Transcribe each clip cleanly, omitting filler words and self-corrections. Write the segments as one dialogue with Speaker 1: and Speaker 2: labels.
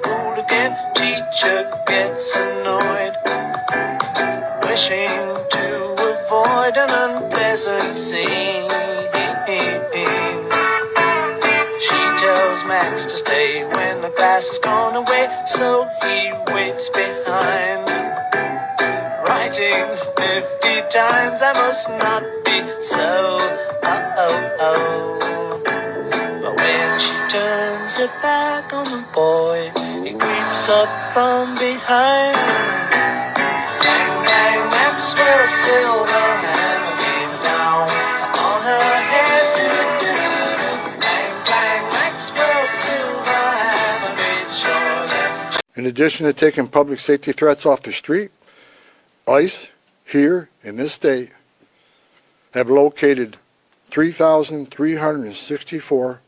Speaker 1: hooligan teacher gets annoyed, wishing to avoid an unpleasant scene. She tells Max to stay when the class has gone away, so he waits behind, writing 50 times, I must not be so. But when she turns her back on the boy, he creeps up from behind. Bang, bang, Maxwell Silverhand came down on her head. Bang, bang, Maxwell Silverhand made sure that.
Speaker 2: In addition to taking public safety threats off the street, ICE here in this state have located 3,364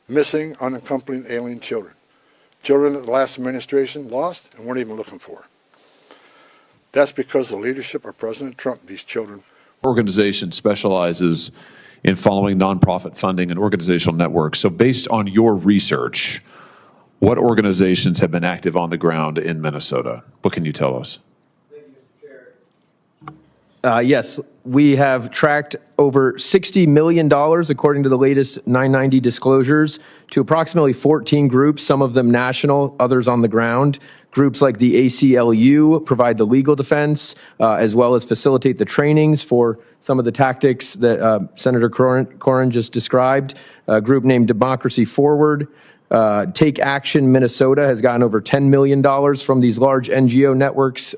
Speaker 2: missing unaccompanied alien children. Children that the last administration lost and weren't even looking for. That's because the leadership of President Trump, these children.
Speaker 3: Organization specializes in following nonprofit funding and organizational networks. So based on your research, what organizations have been active on the ground in Minnesota? What can you tell us?
Speaker 4: Yes, we have tracked over $60 million, according to the latest 990 disclosures, to approximately 14 groups, some of them national, others on the ground. Groups like the ACLU provide the legal defense, as well as facilitate the trainings for some of the tactics that Senator Corrin just described. A group named Democracy Forward. Take Action Minnesota has gotten over $10 million from these large NGO networks,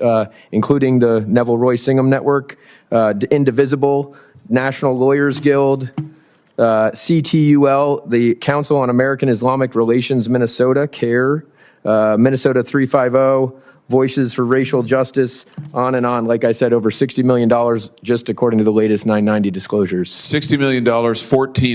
Speaker 4: including the Neville Roy Singham Network, Indivisible, National Lawyers Guild, CTUL, the Council on American Islamic Relations Minnesota, CARE, Minnesota 350, Voices for Racial Justice, on and on. Like I said, over $60 million just according to the latest 990 disclosures.
Speaker 3: $60 million,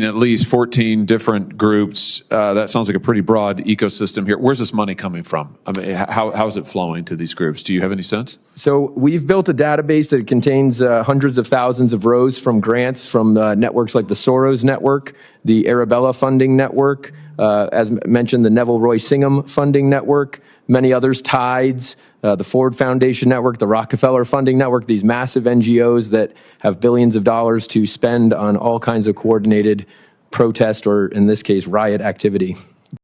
Speaker 3: at least 14 different groups. That sounds like a pretty broad ecosystem here. Where's this money coming from? I mean, how is it flowing to these groups? Do you have any sense?
Speaker 4: So we've built a database that contains hundreds of thousands of rows from grants from networks like the Soros Network, the Arabella Funding Network, as mentioned, the Neville Roy Singham Funding Network, many others, Tides, the Ford Foundation Network, the Rockefeller Funding Network, these massive NGOs that have billions of dollars to spend on all kinds of coordinated protest, or in this case, riot activity.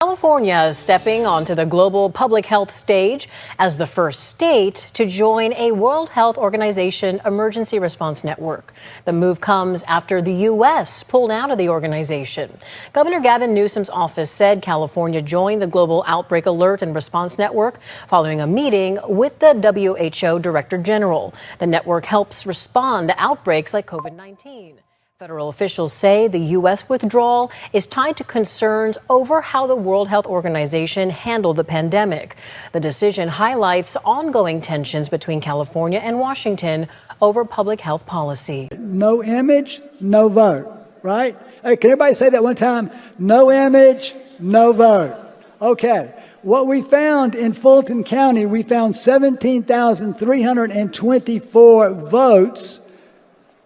Speaker 5: California is stepping onto the global public health stage as the first state to join a World Health Organization emergency response network. The move comes after the U.S. pulled out of the organization. Governor Gavin Newsom's office said California joined the Global Outbreak Alert and Response Network following a meeting with the WHO Director General. The network helps respond to outbreaks like COVID-19. Federal officials say the U.S. withdrawal is tied to concerns over how the World Health Organization handled the pandemic. The decision highlights ongoing tensions between California and Washington over public health policy.
Speaker 6: No image, no vote, right? Hey, can everybody say that one time? No image, no vote. Okay. What we found in Fulton County, we found 17,324 votes.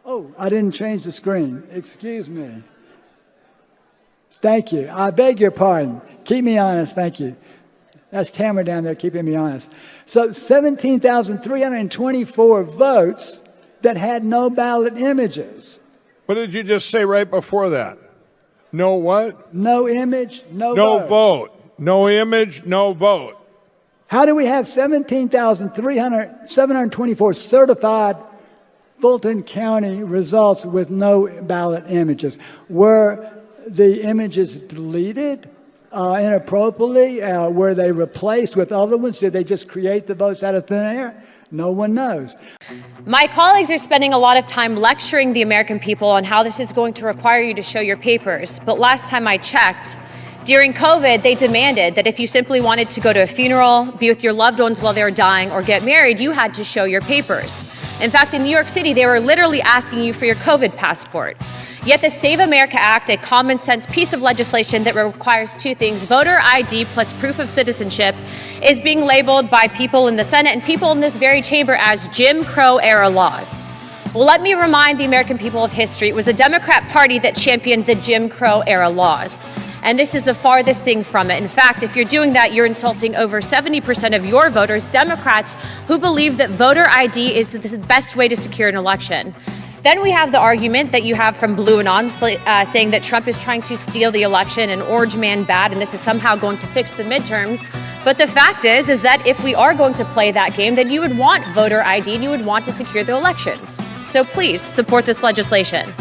Speaker 6: Oh, I didn't change the screen. Excuse me. Thank you. I beg your pardon. Keep me honest. Thank you. That's Tamara down there keeping me honest. So 17,324 votes that had no ballot images.
Speaker 7: What did you just say right before that? No what?
Speaker 6: No image, no
Speaker 7: vote. No vote. No image, no vote.
Speaker 6: How do we have 17,724 certified Fulton County results with no ballot images? Were the images deleted inappropriately? Were they replaced with other ones? Did they just create the votes out of thin air? No one knows.
Speaker 8: My colleagues are spending a lot of time lecturing the American people on how this is going to require you to show your papers. But last time I checked, during COVID, they demanded that if you simply wanted to go to a funeral, be with your loved ones while they were dying, or get married, you had to show your papers. In fact, in New York City, they were literally asking you for your COVID passport. Yet the Save America Act, a common sense piece of legislation that requires two things, voter ID plus proof of citizenship, is being labeled by people in the Senate and people in this very chamber as Jim Crow era laws. Well, let me remind the American people of history. It was the Democrat Party that championed the Jim Crow era laws. And this is the farthest thing from it. In fact, if you're doing that, you're insulting over 70% of your voters, Democrats, who believe that voter ID is the best way to secure an election. Then we have the argument that you have from Blue Anon saying that Trump is trying to steal the election and Orange Man bad, and this is somehow going to fix the midterms. But the fact is that if we are going to play that game, then you would want voter ID and you would want to secure the elections. So please support this legislation.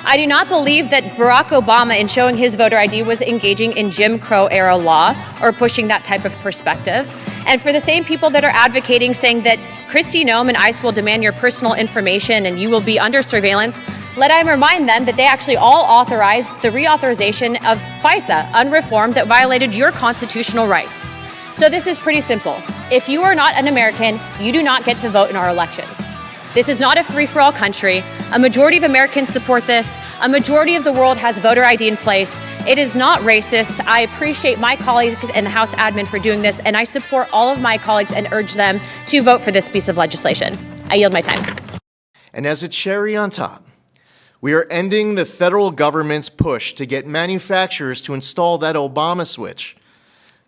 Speaker 8: I do not believe that Barack Obama, in showing his voter ID, was engaging in Jim Crow era law or pushing that type of perspective. And for the same people that are advocating, saying that Kristi Noem and ICE will demand your personal information and you will be under surveillance, let I remind them that they actually all authorized the reauthorization of FISA, unreformed, that violated your constitutional rights. So this is pretty simple. If you are not an American, you do not get to vote in our elections. This is not a free-for-all country. A majority of Americans support this. A majority of the world has voter ID in place. It is not racist. I appreciate my colleagues and the House admin for doing this, and I support all of my colleagues and urge them to vote for this piece of legislation. I yield my time.
Speaker 9: And as a cherry on top, we are ending the federal government's push to get manufacturers to install that Obama switch,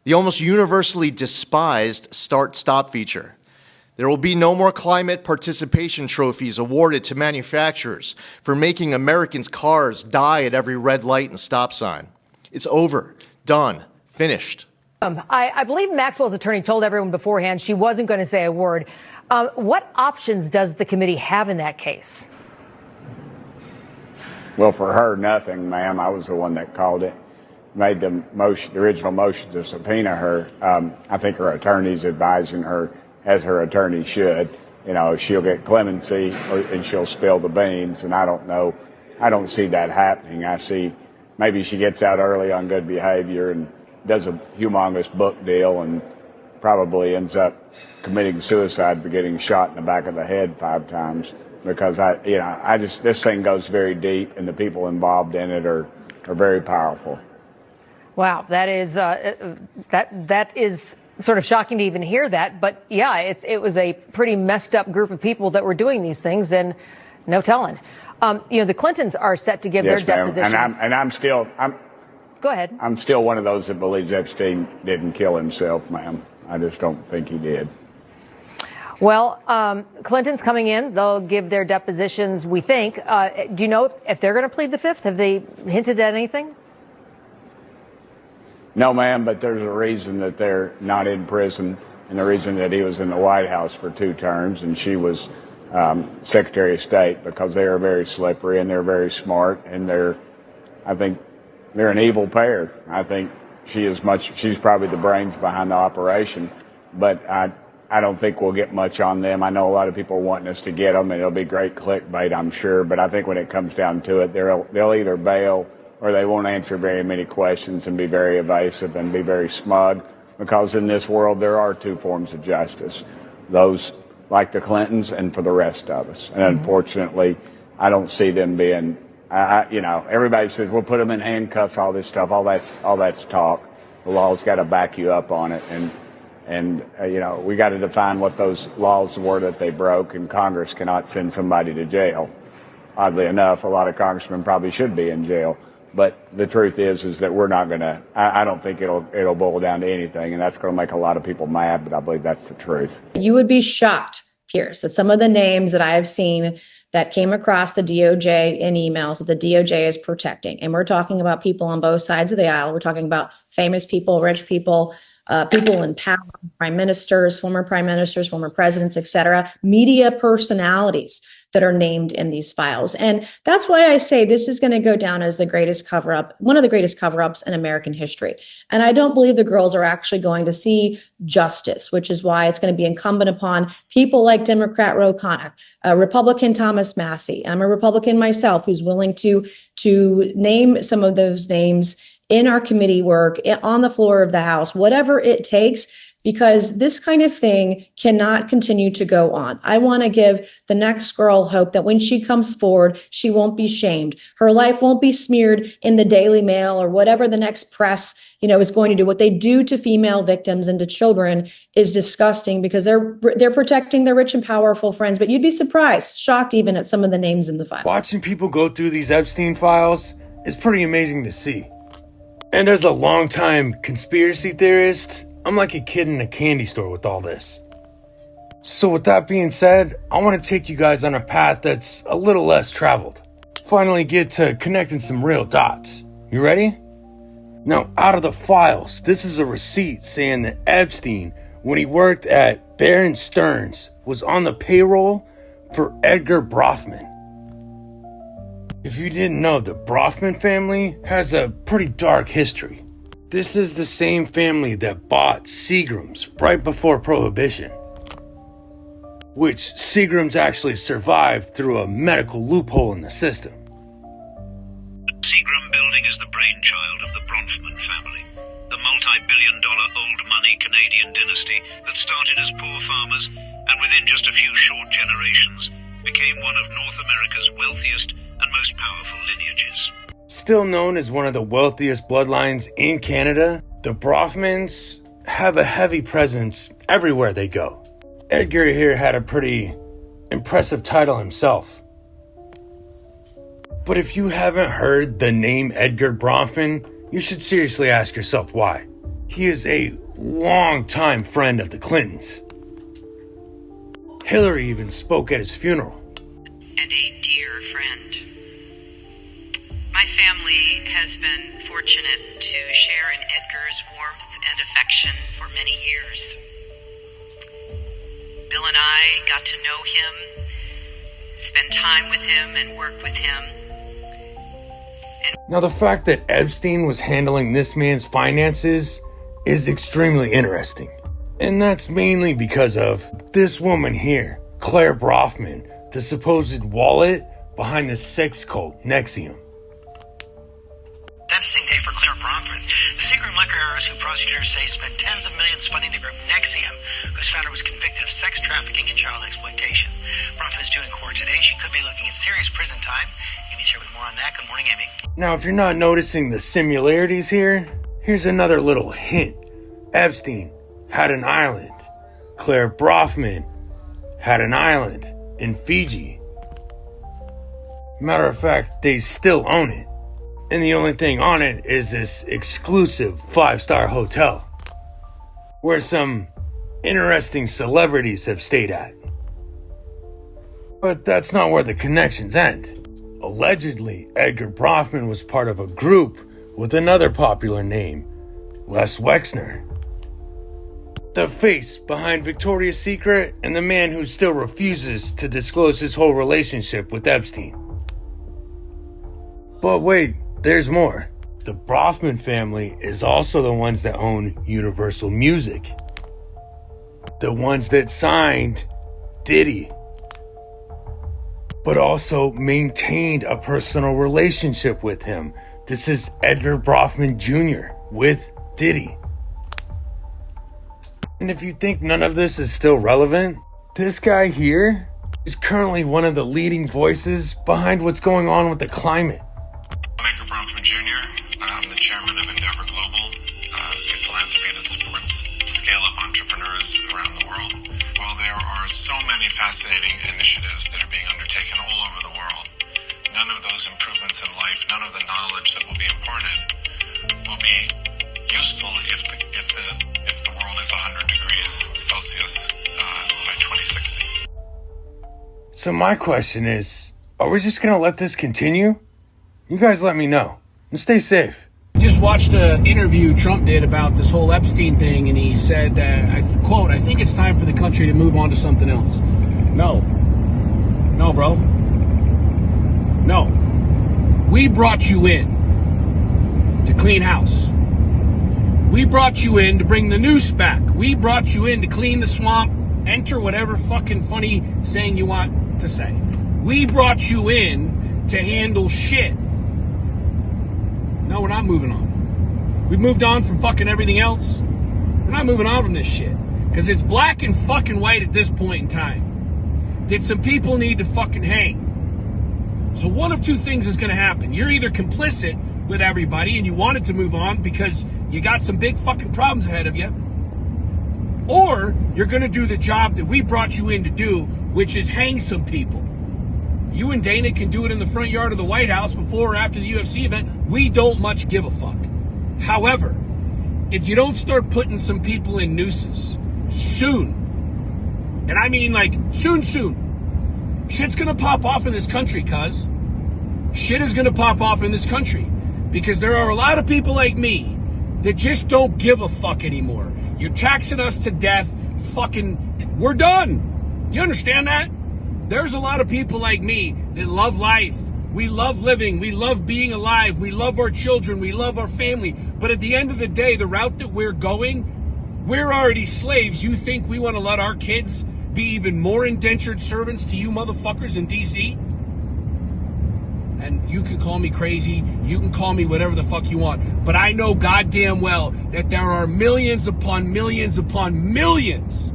Speaker 9: the almost universally despised start-stop feature. There will be no more climate participation trophies awarded to manufacturers for making Americans' cars die at every red light and stop sign. It's over, done, finished.
Speaker 10: I believe Maxwell's attorney told everyone beforehand she wasn't going to say a word. What options does the committee have in that case?
Speaker 11: Well, for her, nothing, ma'am. I was the one that called it, made the original motion to subpoena her. I think her attorney's advising her, as her attorney should. You know, she'll get clemency and she'll spill the beans, and I don't know. I don't see that happening. I see maybe she gets out early on good behavior and does a humongous book deal and probably ends up committing suicide by getting shot in the back of the head 5 times, because this thing goes very deep and the people involved in it are very powerful.
Speaker 10: Wow, that is sort of shocking to even hear that. But yeah, it was a pretty messed up group of people that were doing these things, and no telling. The Clintons are set to give their depositions.
Speaker 11: Go ahead. I'm still one of those that believes Epstein didn't kill himself, ma'am. I just don't think he did.
Speaker 10: Well, Clinton's coming in. They'll give their depositions, we think. Do you know if they're going to plead the Fifth? Have they hinted at anything?
Speaker 11: No, ma'am, but there's a reason that they're not in prison, and the reason that he was in the White House for 2 terms and she was Secretary of State, because they are very slippery and they're very smart, and I think they're an evil pair. I think she's probably the brains behind the operation, but I don't think we'll get much on them. I know a lot of people are wanting us to get them, and it'll be great clickbait, I'm sure, but I think when it comes down to it, they'll either bail or they won't answer very many questions and be very evasive and be very smug, because in this world there are 2 forms of justice, those like the Clintons and for the rest of us. And unfortunately, I don't see them being, everybody says, we'll put them in handcuffs, all this stuff, all that's talk. The law's got to back you up on it. And we got to define what those laws were that they broke, and Congress cannot send somebody to jail. Oddly enough, a lot of congressmen probably should be in jail. But the truth is that we're not going to, I don't think it'll boil down to anything, and that's going to make a lot of people mad, but I believe that's the truth.
Speaker 12: You would be shocked, Pierce, at some of the names that I have seen that came across the DOJ in emails that the DOJ is protecting. And we're talking about people on both sides of the aisle. We're talking about famous people, rich people, people in power, prime ministers, former presidents, et cetera, media personalities that are named in these files. And that's why I say this is going to go down as the greatest cover-up, one of the greatest cover-ups in American history. And I don't believe the girls are actually going to see justice, which is why it's going to be incumbent upon people like Democrat Ro Khanna, Republican Thomas Massey. I'm a Republican myself who's willing to name some of those names in our committee work, on the floor of the House, whatever it takes, because this kind of thing cannot continue to go on. I want to give the next girl hope that when she comes forward, she won't be shamed. Her life won't be smeared in the Daily Mail or whatever the next press, is going to do. What they do to female victims and to children is disgusting, because they're protecting their rich and powerful friends. But you'd be surprised, shocked even at some of the names in the file.
Speaker 13: Watching people go through these Epstein files is pretty amazing to see. And as a longtime conspiracy theorist, I'm like a kid in a candy store with all this. So with that being said, I want to take you guys on a path that's a little less traveled. Finally get to connecting some real dots. You ready? Now, out of the files, this is a receipt saying that Epstein, when he worked at Bear & Stearns, was on the payroll for Edgar Bronfman. If you didn't know, the Bronfman family has a pretty dark history. This is the same family that bought Seagram's right before Prohibition, which Seagram's actually survived through a medical loophole in the system.
Speaker 14: Seagram Building is the brainchild of the Bronfman family, the multi-billion-dollar old money Canadian dynasty that started as poor farmers and within just a few short generations became one of North America's wealthiest and most powerful lineages.
Speaker 13: Still known as one of the wealthiest bloodlines in Canada, the Bronfmans have a heavy presence everywhere they go. Edgar here had a pretty impressive title himself. But if you haven't heard the name Edgar Bronfman, you should seriously ask yourself why. He is a longtime friend of the Clintons. Hillary even spoke at his funeral.
Speaker 15: And a dear friend. My family has been fortunate to share in Edgar's warmth and affection for many years. Bill and I got to know him, spend time with him, and work with him.
Speaker 13: Now, the fact that Epstein was handling this man's finances is extremely interesting. And that's mainly because of this woman here, Claire Bronfman, the supposed wallet behind the sex cult NXIVM.
Speaker 16: That same day for Claire Bronfman, the Seagram liquor heiress who prosecutors say spent tens of millions funding the group NXIVM, whose founder was convicted of sex trafficking and child exploitation. Bronfman is due in court today. She could be looking at serious prison time. Amy's here with more on that. Good morning, Amy.
Speaker 13: Now, if you're not noticing the similarities here, here's another little hint. Epstein had an island. Claire Bronfman had an island in Fiji. Matter of fact, they still own it. And the only thing on it is this exclusive 5-star hotel where some interesting celebrities have stayed at. But that's not where the connections end. Allegedly, Edgar Bronfman was part of a group with another popular name, Les Wexner. The face behind Victoria's Secret and the man who still refuses to disclose his whole relationship with Epstein. But wait, there's more. The Bronfman family is also the ones that own Universal Music. The ones that signed Diddy. But also maintained a personal relationship with him. This is Edgar Bronfman Jr. with Diddy. And if you think none of this is still relevant, this guy here is currently one of the leading voices behind what's going on with the climate.
Speaker 17: I'm Edgar Bronfman Jr. I'm the chairman of Endeavor Global, a philanthropy that supports scale-up entrepreneurs around the world. While there are so many fascinating initiatives that are being undertaken all over the world, none of those improvements in life, none of the knowledge that will be imparted will be useful if the world is 100 degrees Celsius by 2060.
Speaker 13: So my question is, are we just going to let this continue? You guys let me know. And stay safe.
Speaker 18: Just watched an interview Trump did about this whole Epstein thing, and he said, quote, "I think it's time for the country to move on to something else." No, bro. No. We brought you in to clean house. We brought you in to bring the noose back. We brought you in to clean the swamp. Enter whatever fucking funny saying you want to say. We brought you in to handle shit. No, we're not moving on. We moved on from fucking everything else. We're not moving on from this shit. Because it's black and fucking white at this point in time. That some people need to fucking hang. So one of two things is going to happen. You're either complicit with everybody and you wanted to move on because you got some big fucking problems ahead of you. Or you're going to do the job that we brought you in to do, which is hang some people. You and Dana can do it in the front yard of the White House before or after the UFC event. We don't much give a fuck. However, if you don't start putting some people in nooses soon, and I mean like soon, shit's gonna pop off in this country, cuz. Shit is gonna pop off in this country because there are a lot of people like me that just don't give a fuck anymore. You're taxing us to death. Fucking, we're done. You understand that? There's a lot of people like me that love life. We love living. We love being alive. We love our children. We love our family. But at the end of the day, the route that we're going, we're already slaves. You think we want to let our kids be even more indentured servants to you motherfuckers in D.C.? And you can call me crazy, you can call me whatever the fuck you want, but I know goddamn well that there are millions upon millions upon millions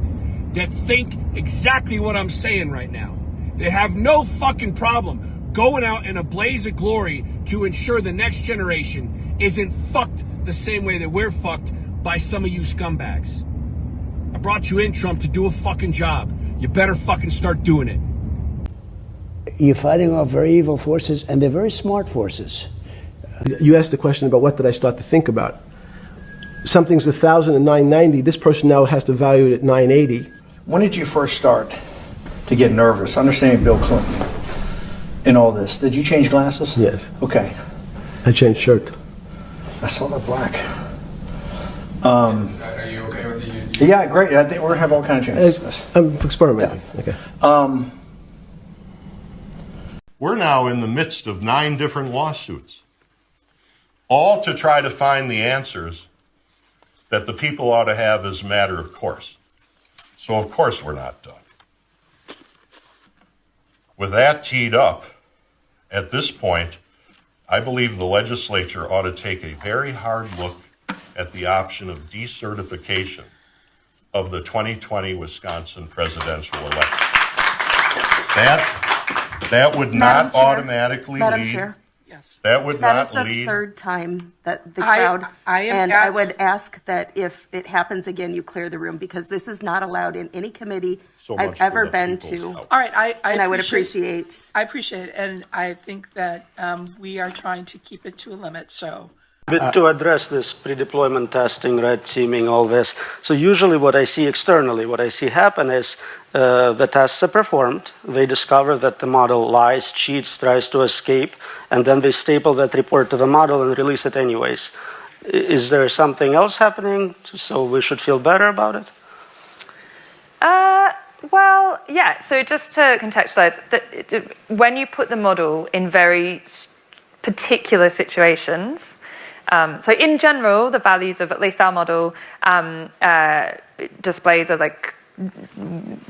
Speaker 18: that think exactly what I'm saying right now. They have no fucking problem going out in a blaze of glory to ensure the next generation isn't fucked the same way that we're fucked by some of you scumbags. I brought you in, Trump, to do a fucking job. You better fucking start doing it.
Speaker 19: You're fighting off very evil forces, and they're very smart forces.
Speaker 20: You asked the question about what did I start to think about. Something's 1,000 and 990. This person now has to value it at 980.
Speaker 21: When did you first start to get nervous, understanding Bill Clinton in all this? Did you change glasses?
Speaker 20: Yes.
Speaker 21: Okay.
Speaker 20: I changed shirt.
Speaker 21: I saw the black.
Speaker 22: Are you okay with it?
Speaker 21: Yeah, great. I think we're gonna have all kinds of changes.
Speaker 20: I'm experimenting.
Speaker 21: Yeah.
Speaker 20: Okay.
Speaker 23: We're now in the midst of 9 different lawsuits, all to try to find the answers that the people ought to have as a matter of course. So of course we're not done. With that teed up, at this point, I believe the legislature ought to take a very hard look at the option of decertification of the 2020 Wisconsin presidential election. That would not automatically
Speaker 24: Madam
Speaker 23: lead.
Speaker 24: Chair.
Speaker 23: That would
Speaker 24: That
Speaker 23: not
Speaker 24: is the
Speaker 23: lead.
Speaker 24: third time that the crowd, I would ask that if it happens again, you clear the room, because this is not allowed in any committee
Speaker 23: So much
Speaker 24: I've
Speaker 23: for
Speaker 24: ever
Speaker 23: the
Speaker 24: been
Speaker 23: people's
Speaker 24: to.
Speaker 23: help.
Speaker 24: All right, and I would
Speaker 25: appreciate-
Speaker 24: appreciate.
Speaker 25: I appreciate it, and I think that we are trying to keep it to a limit, so.
Speaker 26: But to address this pre-deployment testing, red teaming, all this. So usually what I see externally, what I see happen is the tests are performed. They discover that the model lies, cheats, tries to escape, and then they staple that report to the model and release it anyways. Is there something else happening so we should feel better about it?
Speaker 27: Well, yeah. So just to contextualize, when you put the model in very particular situations, so in general, the values of at least our model displays are like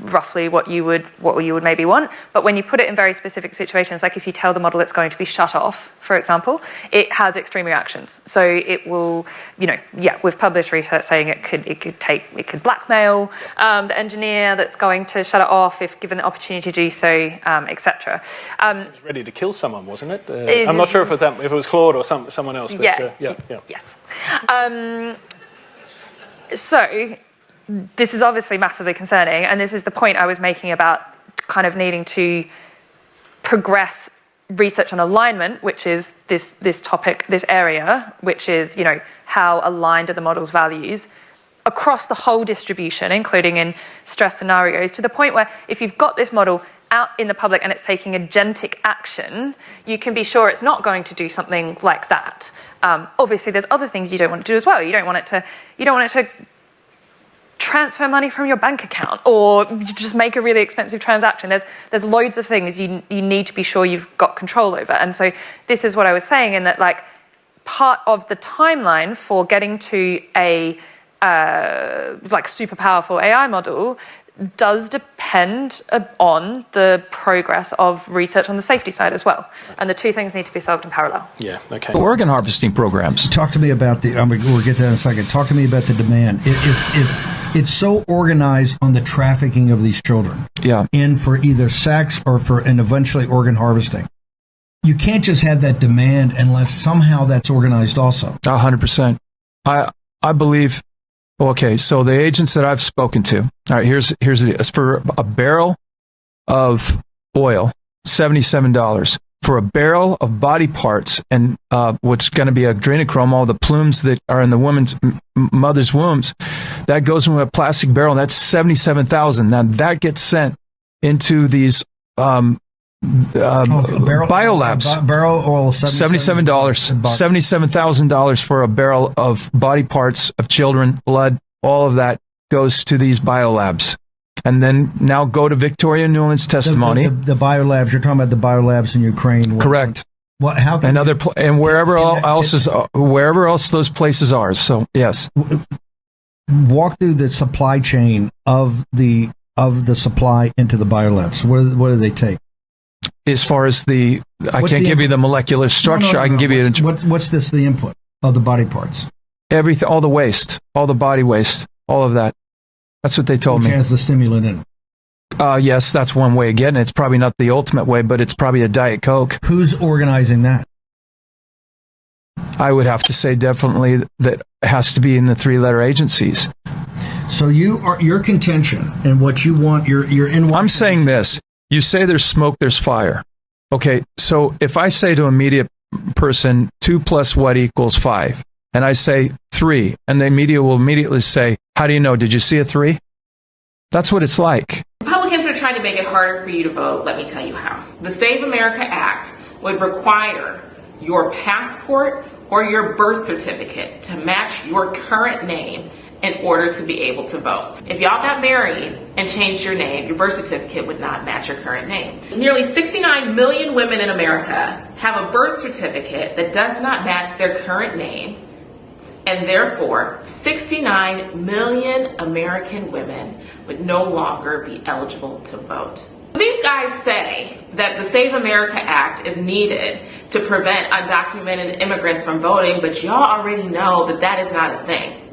Speaker 27: roughly what you would maybe want. But when you put it in very specific situations, like if you tell the model it's going to be shut off, for example, it has extreme reactions. So it will, we've published research saying it could blackmail the engineer that's going to shut it off if given the opportunity to do so, etc.
Speaker 28: It was ready to kill someone, wasn't it? I'm not sure if it was Claude or someone else. But,
Speaker 27: Yes. So this is obviously massively concerning, and this is the point I was making about kind of needing to progress research on alignment, which is this topic, this area, which is, how aligned are the model's values across the whole distribution, including in stress scenarios, to the point where if you've got this model out in the public and it's taking agentic action, you can be sure it's not going to do something like that. Obviously, there's other things you don't want to do as well. You don't want it to transfer money from your bank account or just make a really expensive transaction. There's loads of things you need to be sure you've got control over. And so this is what I was saying, in that like part of the timeline for getting to a super powerful AI model does depend on the progress of research on the safety side as well. And the two things need to be solved in parallel.
Speaker 28: Yeah, okay.
Speaker 29: Organ harvesting programs. Talk to me about we'll get to that in a second. Talk to me about the demand. If it's so organized on the trafficking of these children, and for either sex or and eventually organ harvesting, you can't just have that demand unless somehow that's organized also. 100%. I believe. Okay, so the agents that I've spoken to, all right, here's the deal. It's for a barrel of oil, $77.
Speaker 1: for a barrel of body parts and what's going to be adrenochrome, all the plumes that are in the woman's mother's wombs, that goes into a plastic barrel. And that's $77,000. Now that gets sent into these biolabs.
Speaker 29: Barrel oil,
Speaker 1: $77,000 for a barrel of body parts of children, blood, all of that goes to these biolabs. And then now go to Victoria Nuland's testimony.
Speaker 29: The biolabs, you're talking about the biolabs in Ukraine.
Speaker 1: Correct.
Speaker 29: What? How can
Speaker 1: and wherever else those places are. So yes.
Speaker 29: Walk through the supply chain of the supply into the biolabs. What do they take?
Speaker 1: As far as I can't give you the molecular structure. I can give you
Speaker 29: what's the input of the body parts?
Speaker 1: Everything, all the waste, all the body waste, all of that. That's what they told me.
Speaker 29: Which has the stimulant in it.
Speaker 1: Yes, that's one way of getting it. It's probably not the ultimate way, but it's probably a Diet Coke.
Speaker 29: Who's organizing that?
Speaker 1: I would have to say definitely that it has to be in the three-letter agencies.
Speaker 29: So your contention and what you want, you're in.
Speaker 1: I'm saying this. You say there's smoke, there's fire. Okay, so if I say to a media person, 2 + what = 5, and I say 3, and the media will immediately say, how do you know? Did you see a 3? That's what it's like.
Speaker 2: Republicans are trying to make it harder for you to vote. Let me tell you how. The Save America Act would require your passport or your birth certificate to match your current name in order to be able to vote. If y'all got married and changed your name, your birth certificate would not match your current name. Nearly 69 million women in America have a birth certificate that does not match their current name, and therefore 69 million American women would no longer be eligible to vote. These guys say that the Save America Act is needed to prevent undocumented immigrants from voting, but y'all already know that that is not a thing.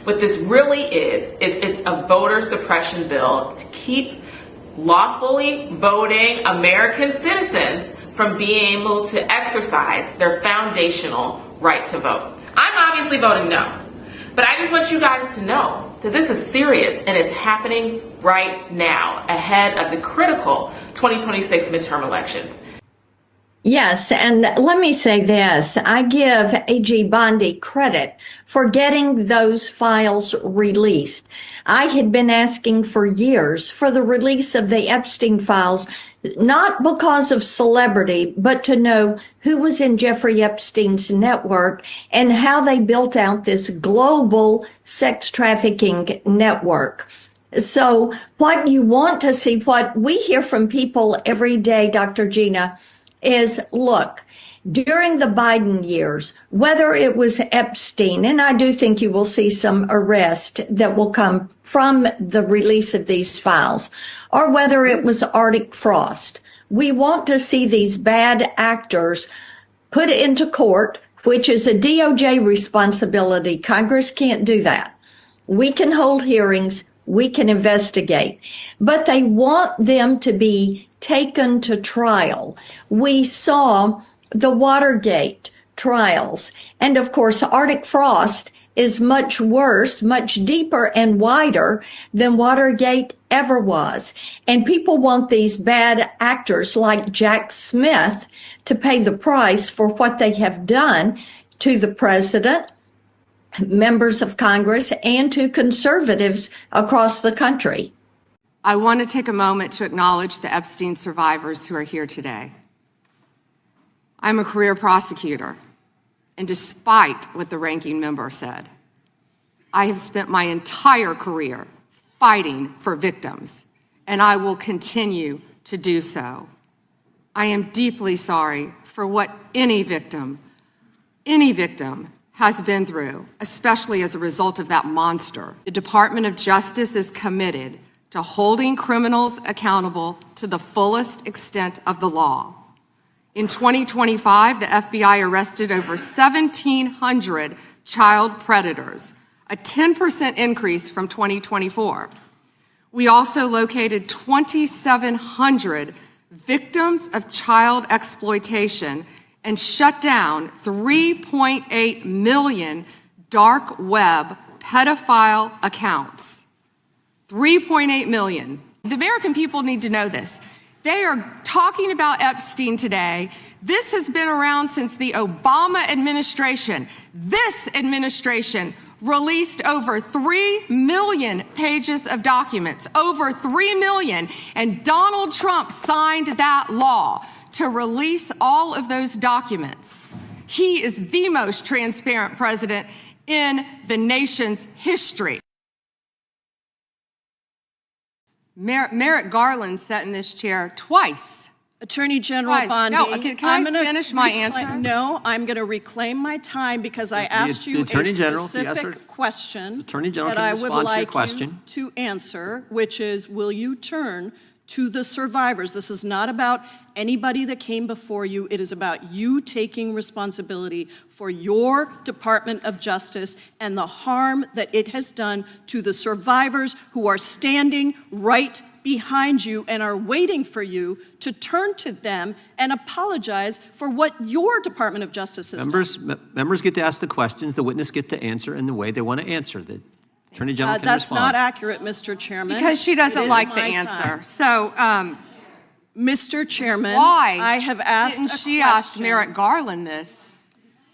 Speaker 2: What this really is, it's a voter suppression bill to keep lawfully voting American citizens from being able to exercise their foundational right to vote. I'm obviously voting no, but I just want you guys to know that this is serious and it's happening right now ahead of the critical 2026 midterm elections.
Speaker 3: Yes, and let me say this. I give A.G. Bondi credit for getting those files released. I had been asking for years for the release of the Epstein files, not because of celebrity, but to know who was in Jeffrey Epstein's network and how they built out this global sex trafficking network. So what you want to see, what we hear from people every day, Dr. Gina, is, look, during the Biden years, whether it was Epstein, and I do think you will see some arrest that will come from the release of these files, or whether it was Arctic Frost, we want to see these bad actors put into court, which is a DOJ responsibility. Congress can't do that. We can hold hearings, we can investigate, but they want them to be taken to trial. We saw the Watergate trials. And of course, Arctic Frost is much worse, much deeper and wider than Watergate ever was. And people want these bad actors like Jack Smith to pay the price for what they have done to the president, members of Congress, and to conservatives across the country.
Speaker 4: I want to take a moment to acknowledge the Epstein survivors who are here today. I'm a career prosecutor, and despite what the ranking member said, I have spent my entire career fighting for victims, and I will continue to do so. I am deeply sorry for what any victim has been through, especially as a result of that monster. The Department of Justice is committed to holding criminals accountable to the fullest extent of the law. In 2025, the FBI arrested over 1,700 child predators, a 10% increase from 2024. We also located 2,700 victims of child exploitation and shut down 3.8 million dark web pedophile accounts. 3.8 million. The American people need to know this. They are talking about Epstein today. This has been around since the Obama administration. This administration released over 3 million pages of documents, over 3 million, and Donald Trump signed that law to release all of those documents. He is the most transparent president in the nation's history. Merrick Garland sat in this chair twice.
Speaker 5: Attorney General Bondi.
Speaker 4: No, can I finish my answer?
Speaker 5: No, I'm going to reclaim my time because I asked you a specific question that I would like you to answer, which is, will you turn to the survivors? This is not about anybody that came before you. It is about you taking responsibility for your Department of Justice and the harm that it has done to the survivors who are standing right behind you and are waiting for you to turn to them and apologize for what your Department of Justice has done.
Speaker 6: Members get to ask the questions, the witness gets to answer in the way they want to answer. The Attorney General can
Speaker 5: That's
Speaker 6: respond.
Speaker 5: not accurate, Mr. Chairman.
Speaker 4: Because she doesn't like the answer. So,
Speaker 5: Mr. Chairman,
Speaker 4: why
Speaker 5: I have asked
Speaker 4: didn't she ask Merrick Garland this?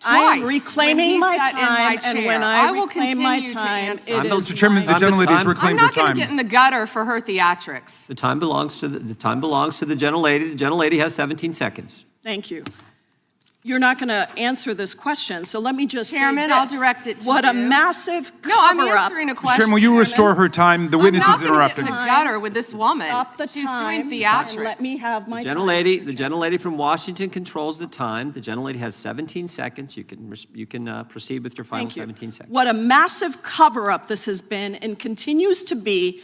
Speaker 5: I am reclaiming my time, and when I
Speaker 4: will
Speaker 5: reclaim my
Speaker 4: continue to
Speaker 5: time,
Speaker 4: answer.
Speaker 5: it is
Speaker 7: Mr. Chairman, the gentlelady's reclaimed her
Speaker 4: I'm not going
Speaker 7: time.
Speaker 4: to get in the gutter for her theatrics.
Speaker 6: The time belongs to the gentlelady. The gentlelady has 17 seconds.
Speaker 5: Thank you. You're not going to answer this question, so let me just
Speaker 4: Chairman,
Speaker 5: say this.
Speaker 4: I'll direct it to
Speaker 5: what
Speaker 4: you.
Speaker 5: a massive
Speaker 4: No, I'm
Speaker 5: cover-up.
Speaker 4: answering a
Speaker 7: Mr.
Speaker 4: question.
Speaker 7: Chairman, will you restore her time? The witness is interrupted.
Speaker 4: I'm not going to get in the gutter with this woman.
Speaker 5: Stop the
Speaker 4: She's
Speaker 5: time
Speaker 4: doing theatrics.
Speaker 5: and let me have my
Speaker 6: The
Speaker 5: time.
Speaker 6: gentlelady from Washington controls the time. The gentlelady has 17 seconds. You can proceed with your final
Speaker 5: Thank you.
Speaker 6: 17 seconds.
Speaker 5: What a massive cover-up this has been and continues to be.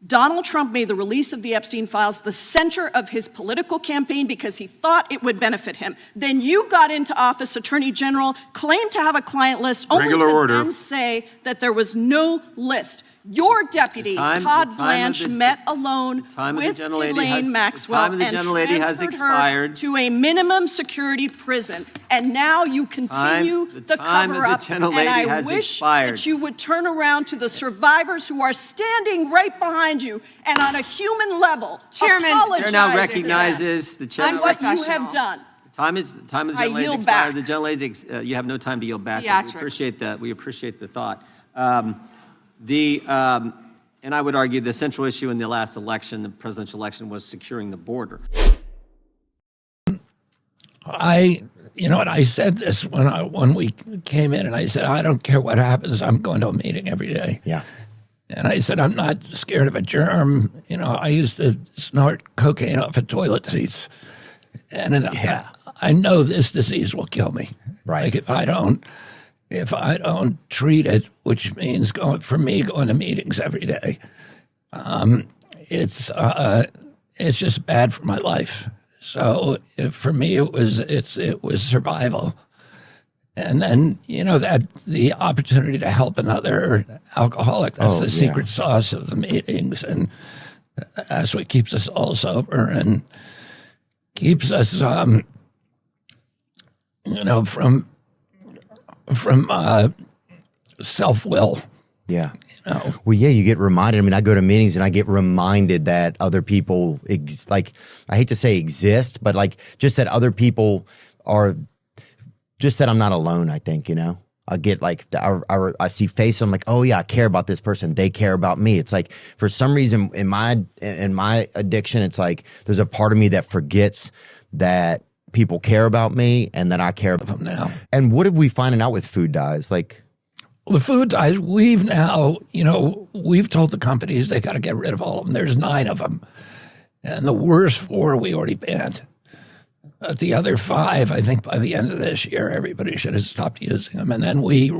Speaker 5: Donald Trump made the release of the Epstein files the center of his political campaign because he thought it would benefit him. Then you got into office, Attorney General, claimed to have a client list, only to then say that there was no list. Your deputy, Todd Blanche, met alone with Ghislaine Maxwell and transferred her to a minimum security prison. And now you continue the cover-up. And I wish that you would turn around to the survivors who are standing right behind you and on a human level apologize
Speaker 6: Chair now recognizes the chair.
Speaker 5: And what you have done.
Speaker 6: The time of the gentlelady has expired. The gentlelady, you have no time to yield back. We appreciate that. We appreciate the thought. And I would argue the central issue in the last election, the presidential election, was securing the border.
Speaker 8: You know what, I said this when we came in, and I said, I don't care what happens, I'm going to a meeting every day.
Speaker 19: Yeah.
Speaker 8: And I said, I'm not scared of a germ. You know, I used to snort cocaine off of toilet seats. And I know this disease will kill me.
Speaker 19: Right.
Speaker 8: Like if I don't treat it, which means going to meetings every day, it's just bad for my life. So for me, it was survival. And then, you know, that the opportunity to help another alcoholic, that's the secret sauce of the meetings. And that's what keeps us all sober and keeps us, from self-will.
Speaker 9: Yeah.
Speaker 8: You know?
Speaker 9: Well, yeah, you get reminded. I mean, I go to meetings and I get reminded that other people, I hate to say exist, but just that other people are, just that I'm not alone, I think, you know. I get I see face, I'm like, oh yeah, I care about this person. They care about me. It's like, for some reason in my addiction, it's like there's a part of me that forgets that people care about me and that I care about them now. And what are we finding out with food dyes?
Speaker 8: Well, the food dyes, we've told the companies they got to get rid of all of them. There's 9 of them. And the worst 4 we already banned. But the other 5, I think by the end of this year, everybody should have stopped using them. And then we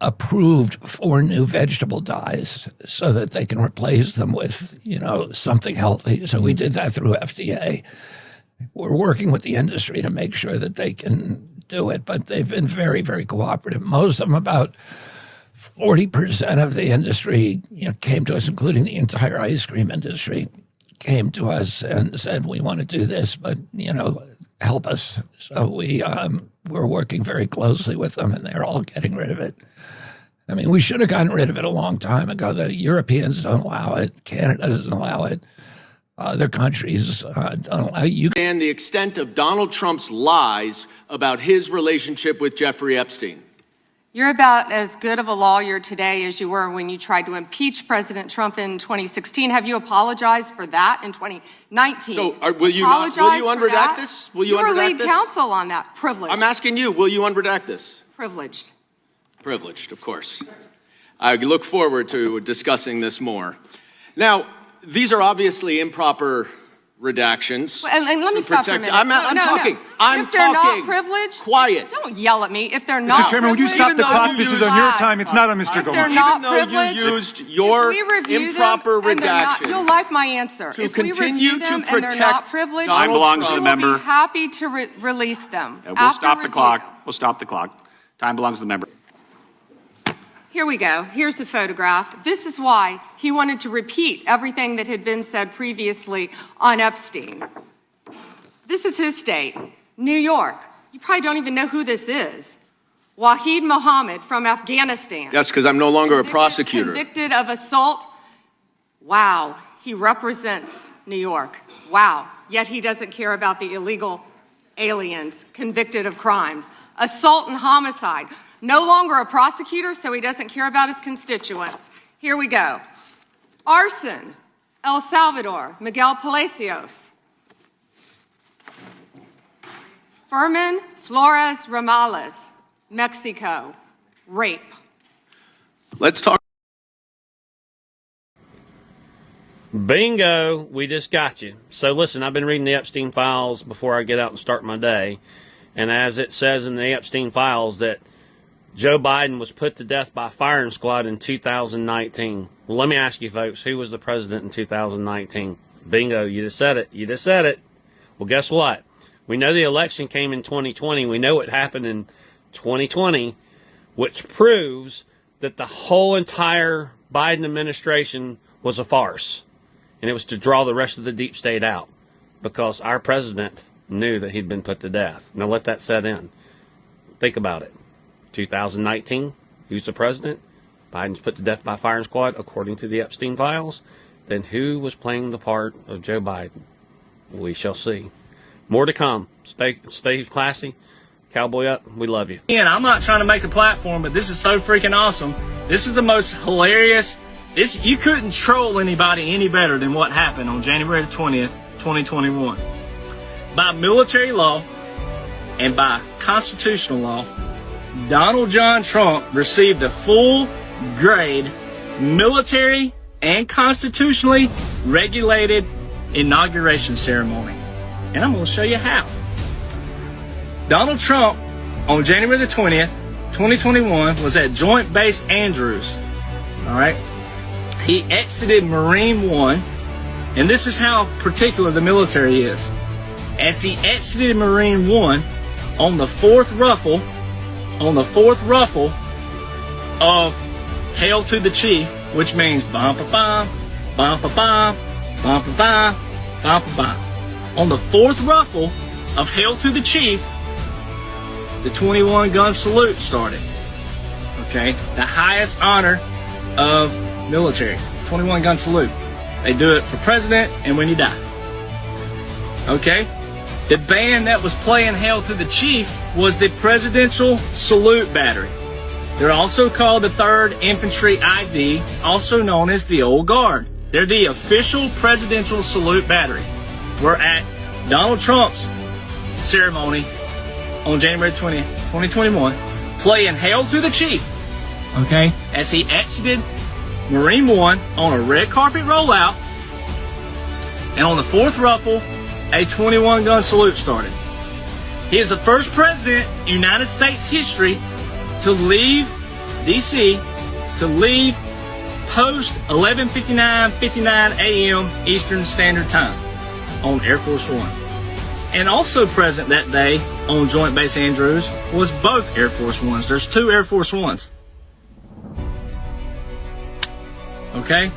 Speaker 8: approved 4 new vegetable dyes so that they can replace them with, something healthy. So we did that through FDA. We're working with the industry to make sure that they can do it, but they've been very, very cooperative. Most of them, about 40% of the industry, came to us, including the entire ice cream industry, came to us and said, we want to do this, but, help us. So we're working very closely with them, and they're all getting rid of it. I mean, we should have gotten rid of it a long time ago. The Europeans don't allow it. Canada doesn't allow it. other countries don't allow you.
Speaker 10: And the extent of Donald Trump's lies about his relationship with Jeffrey Epstein.
Speaker 4: You're about as good of a lawyer today as you were when you tried to impeach President Trump in 2016. Have you apologized for that in 2019?
Speaker 10: So will you unredact this? Will you
Speaker 4: were
Speaker 10: unredact
Speaker 4: lead
Speaker 10: this?
Speaker 4: counsel on that. Privileged.
Speaker 10: I'm asking you, will you unredact this?
Speaker 4: Privileged.
Speaker 10: Privileged, of course. I look forward to discussing this more. Now, these are obviously improper redactions.
Speaker 4: And let me stop for a minute.
Speaker 10: I'm talking.
Speaker 4: If they're not privileged,
Speaker 10: quiet.
Speaker 4: Don't yell at me. If they're not
Speaker 7: Mr. Chairman, would you stop the clock? This is on your time. It's not on Mr. Goldman.
Speaker 4: If they're not
Speaker 10: Even though
Speaker 4: privileged,
Speaker 10: you used your improper redactions,
Speaker 4: you'll like my answer.
Speaker 10: to
Speaker 4: if we
Speaker 10: continue
Speaker 4: review them
Speaker 10: to
Speaker 4: and they're not
Speaker 10: protect
Speaker 4: privileged,
Speaker 10: Time belongs to the
Speaker 4: we
Speaker 10: member.
Speaker 4: will be happy to release them.
Speaker 11: We'll stop the clock. We'll stop the clock. Time belongs to the member.
Speaker 4: Here we go. Here's the photograph. This is why he wanted to repeat everything that had been said previously on Epstein. This is his state, New York. You probably don't even know who this is. Wahid Mohammed from Afghanistan.
Speaker 10: Yes, because I'm no longer a prosecutor.
Speaker 4: Convicted of assault. Wow, he represents New York. Wow, yet he doesn't care about the illegal aliens convicted of crimes. Assault and homicide. No longer a prosecutor, so he doesn't care about his constituents. Here we go. Arson, El Salvador, Miguel Palacios. Fermin Flores Ramales, Mexico, rape.
Speaker 10: Let's talk.
Speaker 12: Bingo, we just got you. So listen, I've been reading the Epstein files before I get out and start my day. And as it says in the Epstein files that Joe Biden was put to death by firing squad in 2019. Well, let me ask you folks, who was the president in 2019? Bingo, you just said it. You just said it. Well, guess what? We know the election came in 2020. We know what happened in 2020, which proves that the whole entire Biden administration was a farce. And it was to draw the rest of the deep state out because our president knew that he'd been put to death. Now let that set in. Think about it. 2019, who's the president? Biden's put to death by firing squad, according to the Epstein files. Then who was playing the part of Joe Biden? We shall see. More to come. Stay classy. Cowboy up. We love you.
Speaker 28: And I'm not trying to make a platform, but this is so freaking awesome. This is the most hilarious. You couldn't troll anybody any better than what happened on January the 20th, 2021. By military law and by constitutional law, Donald John Trump received a full grade military and constitutionally regulated inauguration ceremony. And I'm going to show you how. Donald Trump on January the 20th, 2021 was at Joint Base Andrews. All right. He exited Marine One, and this is how particular the military is. As he exited Marine One on the fourth ruffle of Hail to the Chief, which means bum pa bum, bum pa bum, bum pa bum, bum pa bum. On the fourth ruffle of Hail to the Chief, the 21 gun salute started. Okay, the highest honor of military, 21 gun salute. They do it for president and when you die. Okay, the band that was playing Hail to the Chief was the Presidential Salute Battery. They're also called the 3rd Infantry ID, also known as the Old Guard. They're the official Presidential Salute Battery. We're at Donald Trump's ceremony on January 20th, 2021, playing Hail to the Chief, okay, as he exited Marine One on a red carpet rollout, and on the fourth ruffle, a 21 gun salute started. He is the first president in United States history to leave D.C., to leave post 11:59 a.m. Eastern Standard Time on Air Force One. And also present that day on Joint Base Andrews was both Air Force Ones. There's 2 Air Force Ones. Okay?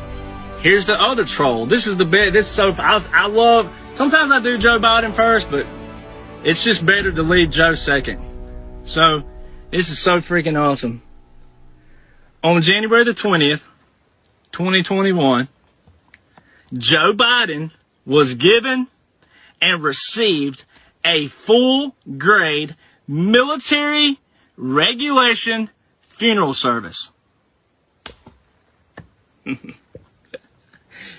Speaker 28: Here's the other troll. This is the bit. This is so. I love. Sometimes I do Joe Biden first, but it's just better to lead Joe second. So this is so freaking awesome. On January the 20th, 2021, Joe Biden was given and received a full-grade military regulation funeral service.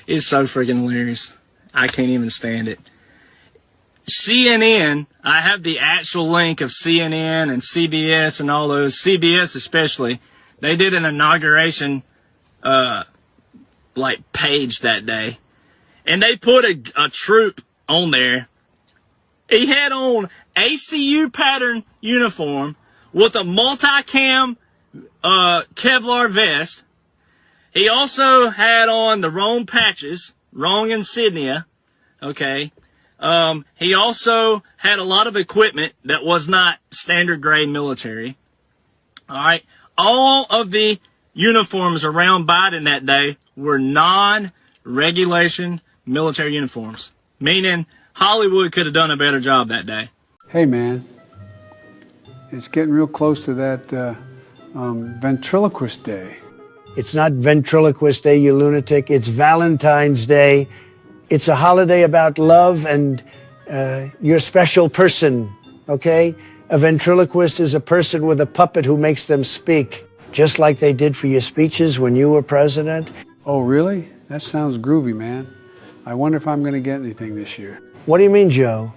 Speaker 28: It's so freaking hilarious. I can't even stand it. CNN, I have the actual link of CNN and CBS and all those, CBS especially, they did an inauguration page that day. And they put a troop on there. He had on ACU pattern uniform with a multicam Kevlar vest. He also had on the wrong patches, wrong insignia, okay. He also had a lot of equipment that was not standard grade military. All right. All of the uniforms around Biden that day were non-regulation military uniforms, meaning Hollywood could have done a better job that day.
Speaker 13: Hey, man, it's getting real close to that ventriloquist day.
Speaker 19: It's not ventriloquist day, you lunatic. It's Valentine's Day. It's a holiday about love and your special person, okay? A ventriloquist is a person with a puppet who makes them speak, just like they did for your speeches when you were president.
Speaker 13: Oh, really? That sounds groovy, man. I wonder if I'm going to get anything this year.
Speaker 19: What do you mean, Joe?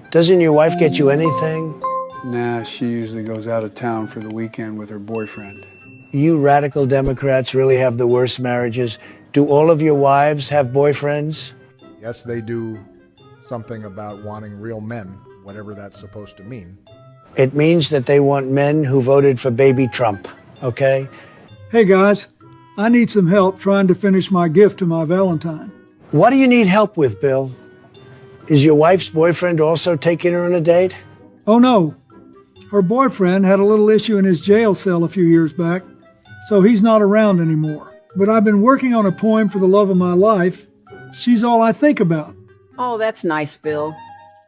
Speaker 19: Doesn't your wife get you anything?
Speaker 13: Nah, she usually goes out of town for the weekend with her boyfriend.
Speaker 19: You radical Democrats really have the worst marriages. Do all of your wives have boyfriends?
Speaker 14: Yes, they do something about wanting real men, whatever that's supposed to mean.
Speaker 19: It means that they want men who voted for baby Trump, okay?
Speaker 29: Hey guys, I need some help trying to finish my gift to my Valentine.
Speaker 19: What do you need help with, Bill? Is your wife's boyfriend also taking her on a date?
Speaker 29: Oh no, her boyfriend had a little issue in his jail cell a few years back, so he's not around anymore. But I've been working on a poem for the love of my life. She's all I think about.
Speaker 15: Oh, that's nice, Bill.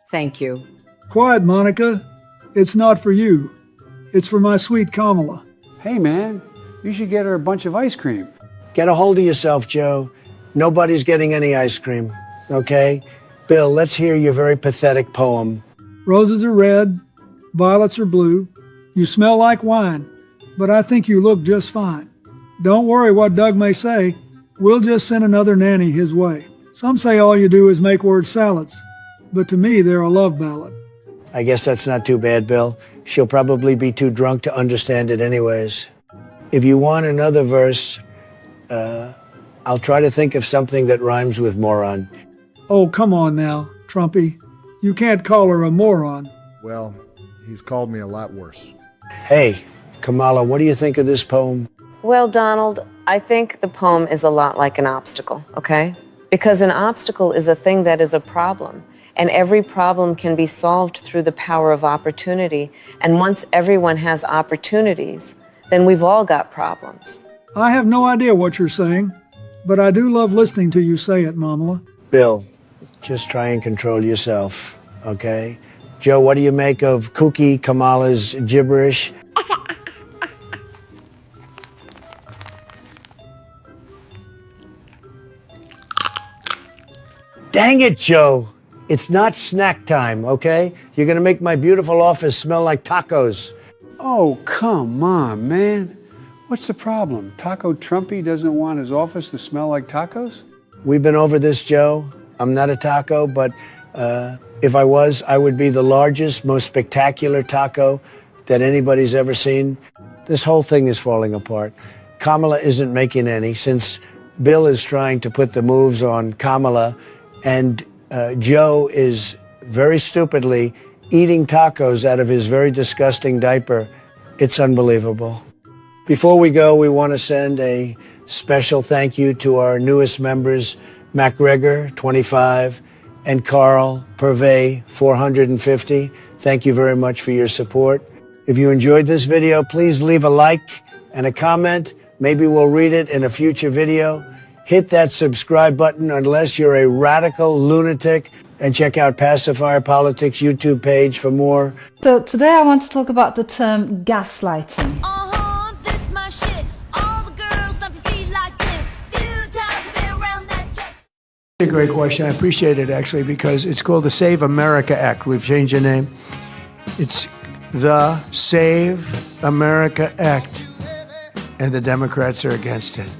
Speaker 15: Thank you.
Speaker 29: Quiet, Monica. It's not for you. It's for my sweet Kamala.
Speaker 13: Hey, man, you should get her a bunch of ice cream.
Speaker 19: Get a hold of yourself, Joe. Nobody's getting any ice cream, okay? Bill, let's hear your very pathetic poem.
Speaker 29: Roses are red, violets are blue. You smell like wine, but I think you look just fine. Don't worry what Doug may say. We'll just send another nanny his way. Some say all you do is make word salads, but to me, they're a love ballad.
Speaker 19: I guess that's not too bad, Bill. She'll probably be too drunk to understand it anyways. If you want another verse, I'll try to think of something that rhymes with moron.
Speaker 29: Oh, come on now, Trumpy. You can't call her a moron.
Speaker 14: Well, he's called me a lot worse.
Speaker 19: Hey, Kamala, what do you think of this poem?
Speaker 16: Well, Donald, I think the poem is a lot like an obstacle, okay? Because an obstacle is a thing that is a problem, and every problem can be solved through the power of opportunity. And once everyone has opportunities, then we've all got problems.
Speaker 29: I have no idea what you're saying, but I do love listening to you say it, Mamala.
Speaker 19: Bill, just try and control yourself, okay? Joe, what do you make of Kooky Kamala's gibberish? Dang it, Joe. It's not snack time, okay? You're going to make my beautiful office smell like tacos.
Speaker 13: Oh, come on, man. What's the problem? Taco Trumpy doesn't want his office to smell like tacos?
Speaker 19: We've been over this, Joe. I'm not a taco, but if I was, I would be the largest, most spectacular taco that anybody's ever seen. This whole thing is falling apart. Kamala isn't making any since Bill is trying to put the moves on Kamala, and Joe is very stupidly eating tacos out of his very disgusting diaper. It's unbelievable. Before we go, we want to send a special thank you to our newest members, MacGregor, 25, and Carl Purvey, 450. Thank you very much for your support. If you enjoyed this video, please leave a like and a comment. Maybe we'll read it in a future video. Hit that subscribe button unless you're a radical lunatic, and check out Pacifier Politics YouTube page for more.
Speaker 17: So today I want to talk about the term gaslighting.
Speaker 19: A great question. I appreciate it, actually, because it's called the Save America Act. We've changed the name. It's the Save America Act, and the Democrats are against it.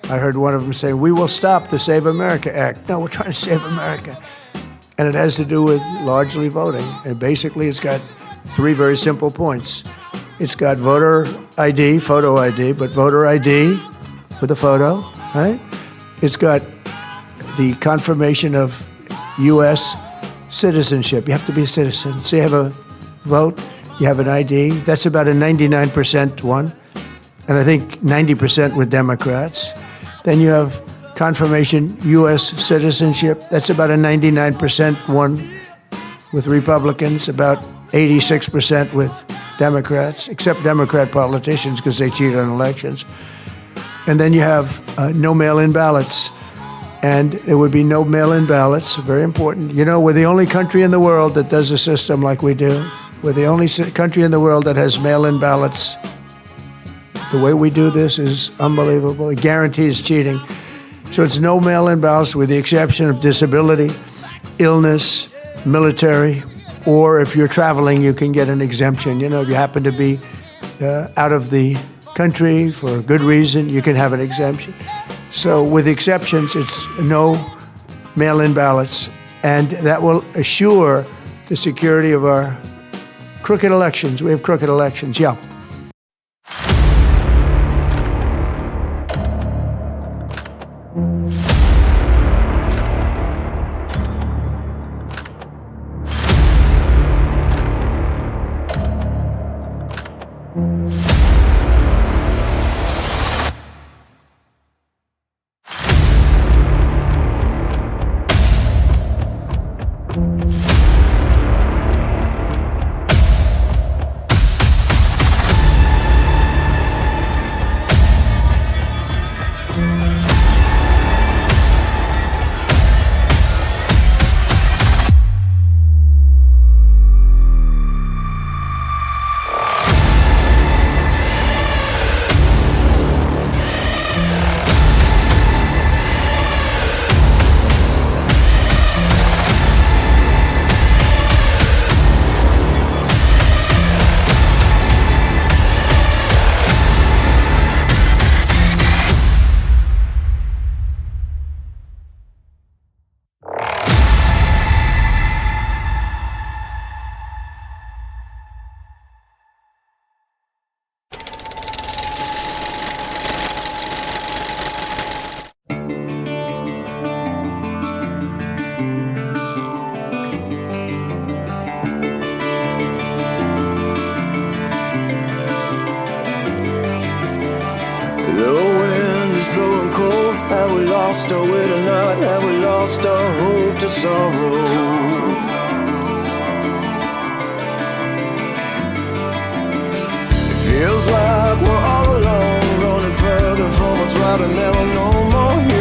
Speaker 19: I heard one of them say, we will stop the Save America Act. No, we're trying to save America. And it has to do with largely voting. And basically, it's got three very simple points. It's got voter ID, photo ID, but voter ID with a photo, right? It's got the confirmation of U.S. citizenship. You have to be a citizen. So you have a vote, you have an ID. That's about a 99% one. And I think 90% with Democrats. Then you have confirmation U.S. citizenship. That's about a 99% one with Republicans, about 86% with Democrats, except Democrat politicians because they cheat on elections. And then you have no mail-in ballots. And there would be no mail-in ballots, very important. You know, we're the only country in the world that does a system like we do. We're the only country in the world that has mail-in ballots. The way we do this is unbelievable. It guarantees cheating. So it's no mail-in ballots with the exception of disability, illness, military, or if you're traveling, you can get an exemption. You know, if you happen to be out of the country for a good reason, you can have an exemption. So with exceptions, it's no mail-in ballots, and that will assure the security of our crooked elections. We have crooked elections, yeah.
Speaker 18: lost our way to not? Have we lost our hope to sorrow? It feels like we're all alone, running further from what's right, and there are no more heroes.